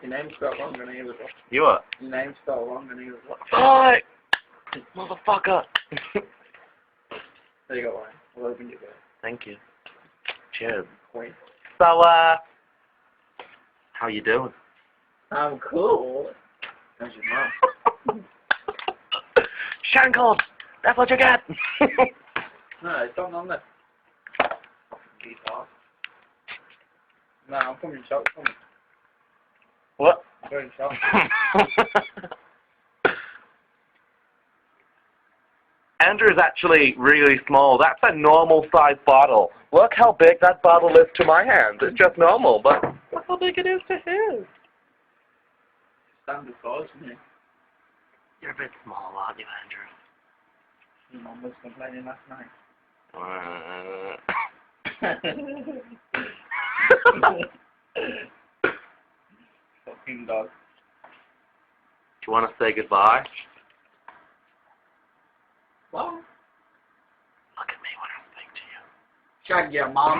Your name's spelled wrong on here as well. You what? Your name's spelled wrong on here as well. Hi! Motherfucker! There you go, Ryan. I'll open your door. Thank you. Cheers. Wait. So, how you doing? I'm cool. How's your mom? Shankles! That's what you get! No, it's not on there. Keep off. No, I'm coming shop. Come on. What? I'm going shop. Andrew's actually really small. That's a normal size bottle. Look how big that bottle is to my hand. It's just normal, but look how big it is to his. Stand before me. You're a bit small, aren't you, Andrew? Your mum was complaining last night. Fucking dog. Do you want to say goodbye? What? Look at me when I speak to you. Shag your mum.